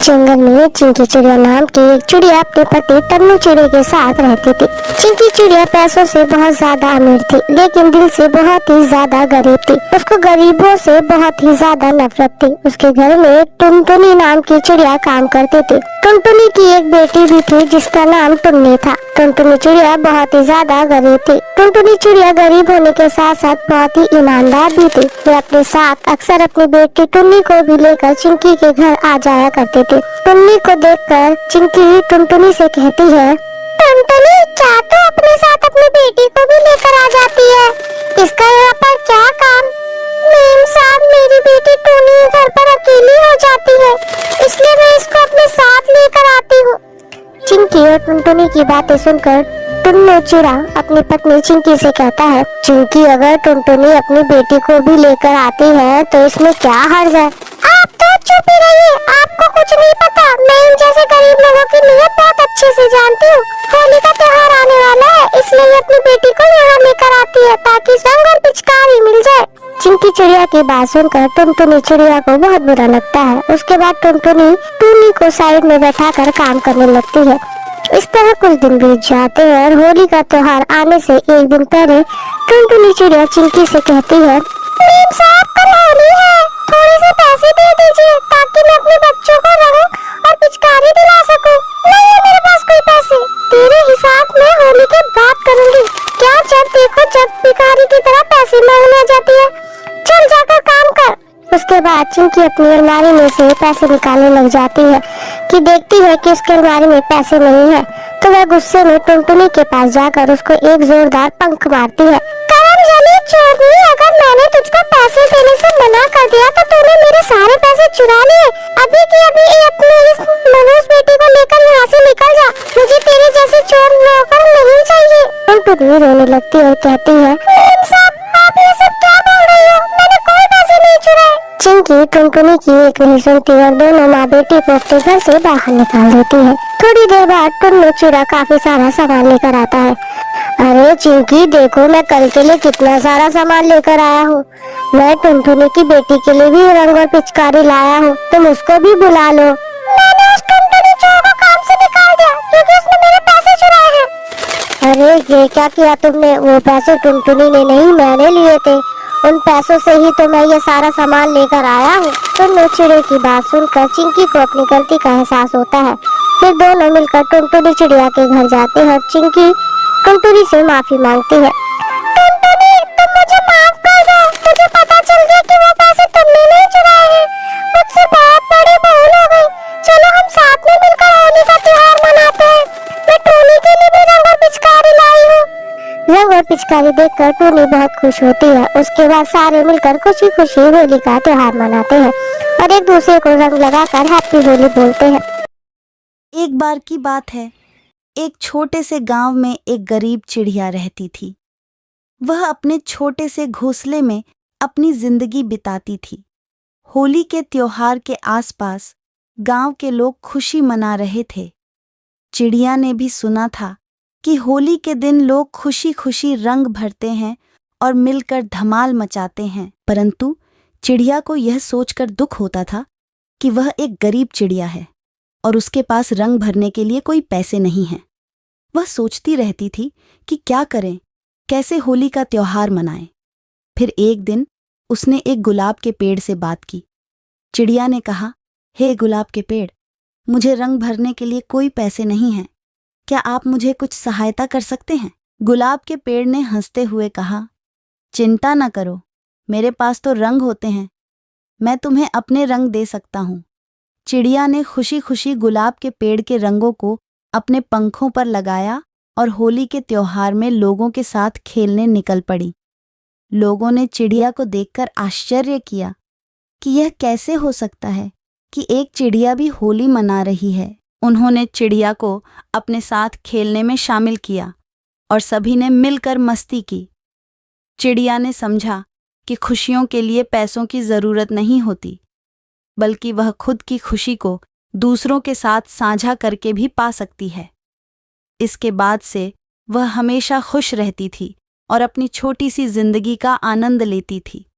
जंगल में चिंकी चिड़िया नाम की एक चिड़िया अपने पति टन्नू चिड़िया के साथ रहती थी। चिंकी चिड़िया पैसों से बहुत ज्यादा अमीर थी, लेकिन दिल से बहुत ही ज्यादा गरीब थी। उसको गरीबों से बहुत ही ज्यादा नफरत थी। उसके घर में एक टुनटुनी नाम की चिड़िया काम करती थी। टुनटुनी की एक बेटी भी थी जिसका नाम टुन्नी था। टुनटुनी चिड़िया बहुत ही ज्यादा गरीब थी। टुनटुनी चिड़िया गरीब होने के साथ साथ बहुत ही ईमानदार भी थी। वे अपने साथ अक्सर अपनी बेटी टुन्नी को भी लेकर चिंकी के घर आ जाया करते थे। टुन्नी को देखकर चिंकी टुनटुनी से कहती है, टुनटुनी क्या तू अपने साथ अपनी बेटी को भी लेकर आ जाती है? इसका यहाँ पर क्या काम? मेम साहब, मेरी बेटी टुन्नी घर पर अकेली हो जाती है, इसलिए मैं इसको अपने साथ लेकर आती हूँ। चिंकी और टुनटुनी की बातें सुनकर टुन्नू चिड़ा अपनी पत्नी चिंकी से कहता है, चिंकी अगर टुनटुनी अपनी बेटी को भी लेकर आती है तो इसमें क्या हर्ज है? आप तो चुप ही रहिए, आपको कुछ नहीं पता। मैं इन जैसे गरीब लोगों की नीयत बहुत अच्छे से जानती हूँ। होली का त्योहार आने वाला है, इसलिए ये अपनी बेटी को यहाँ लेकर आती है ताकि रंग और पिचकारी मिल जाए। चिंकी चिड़िया की बात सुनकर टुनटुनी चिड़िया को बहुत बुरा लगता है। उसके बाद टुनटुनी टुन्नी को साइड में बैठाकर काम करने लगती है। इस तरह कुछ दिन बीत जाते हैं और होली का त्योहार आने से एक दिन पहले टुनटुनी चिड़िया चिंकी से कहती है, मेम साहब कल होली है, थोड़े से पैसे दे दीजिए ताकि मैं अपने बच्चों को रंग और पिचकारी दिला सकूं। नहीं है मेरे पास कोई पैसे, तेरे हिसाब में होली के बाद करूंगी। क्या जब देखो जब भिखारी की तरह पैसे मांगने आ जाती है, चल जाकर काम कर। उसके बाद चिंकी अपनी अलमारी में से पैसे निकालने लग जाती है कि देखती है कि उसके अलमारी में पैसे नहीं है, तो वह गुस्से में टुनटुनी के पास जाकर उसको एक जोरदार पंख मारती है। करमजनी चोरनी, अगर मैंने तुझको पैसे देने से मना कर दिया तो तूने मेरे सारे पैसे चुरा लिए। अभी की अभी अपनी इस मनोज बेटी को लेकर यहाँ से निकल जा, मुझे तेरे जैसे चोर नौकर नहीं चाहिए। टुनटुनी रोने लगती है और कहती है, आप ये सब क्या बोल रही हो? मैंने कोई पैसे नहीं चुराए। चिंकी टुनटुनी की एक नहीं सुनती और दोनों माँ बेटी को अपने घर से बाहर निकाल देती है। थोड़ी देर बाद टुन्नू चिड़ा काफी सारा सामान लेकर आता है। अरे चिंकी देखो, मैं कल के लिए कितना सारा सामान लेकर आया हूँ। मैं टुनटुनी की बेटी के लिए भी रंग और पिचकारी लाया हूँ, तुम उसको भी बुला लो। मैंने उस टुनटुनी चोर को काम से निकाल दिया क्योंकि उसने मेरे पैसे चुराए हैं। अरे ये क्या किया तुमने? वो पैसे टुनटुनी ने नहीं, मैंने लिए थे। उन पैसों से ही तो मैं ये सारा सामान लेकर आया हूँ। टुन्नू चिड़िया की बात सुनकर चिंकी को अपनी गलती का एहसास होता है। फिर दोनों मिलकर टुनटुनी चिड़िया के घर जाते हैं। चिंकी टुनटुनी से माफी मांगती है। टुनटुनी, तुम मुझे माफ कर दो, मुझे पता चल गया कि वो पैसे तुमने नहीं चुराए हैं। मुझसे बहुत बड़ी भूल हो गई। चलो हम साथ में मिलकर होली का त्योहार मनाते हैं। मैं टुन्नी के लिए भी रंग और पिचकारी लाई हूँ। रंग और पिचकारी देखकर टुन्नी बहुत खुश होती है। उसके बाद सारे मिलकर खुशी खुशी होली का त्योहार मनाते हैं और एक दूसरे को रंग लगाकर हैप्पी होली बोलते हैं। एक बार की बात है, एक छोटे से गांव में एक गरीब चिड़िया रहती थी। वह अपने छोटे से घोंसले में अपनी जिंदगी बिताती थी। होली के त्योहार के आसपास गांव के लोग खुशी मना रहे थे। चिड़िया ने भी सुना था कि होली के दिन लोग खुशी खुशी रंग भरते हैं और मिलकर धमाल मचाते हैं, परंतु चिड़िया को यह सोचकर दुख होता था कि वह एक गरीब चिड़िया है और उसके पास रंग भरने के लिए कोई पैसे नहीं हैं। वह सोचती रहती थी कि क्या करें, कैसे होली का त्योहार मनाएं। फिर एक दिन उसने एक गुलाब के पेड़ से बात की। चिड़िया ने कहा, हे गुलाब के पेड़, मुझे रंग भरने के लिए कोई पैसे नहीं हैं, क्या आप मुझे कुछ सहायता कर सकते हैं? गुलाब के पेड़ ने हंसते हुए कहा, चिंता न करो, मेरे पास तो रंग होते हैं, मैं तुम्हें अपने रंग दे सकता हूँ। चिड़िया ने खुशी खुशी गुलाब के पेड़ के रंगों को अपने पंखों पर लगाया और होली के त्योहार में लोगों के साथ खेलने निकल पड़ी। लोगों ने चिड़िया को देखकर आश्चर्य किया कि यह कैसे हो सकता है कि एक चिड़िया भी होली मना रही है। उन्होंने चिड़िया को अपने साथ खेलने में शामिल किया और सभी ने मिलकर मस्ती की। चिड़िया ने समझा कि खुशियों के लिए पैसों की ज़रूरत नहीं होती, बल्कि वह खुद की खुशी को दूसरों के साथ साझा करके भी पा सकती है। इसके बाद से वह हमेशा खुश रहती थी और अपनी छोटी सी जिंदगी का आनंद लेती थी।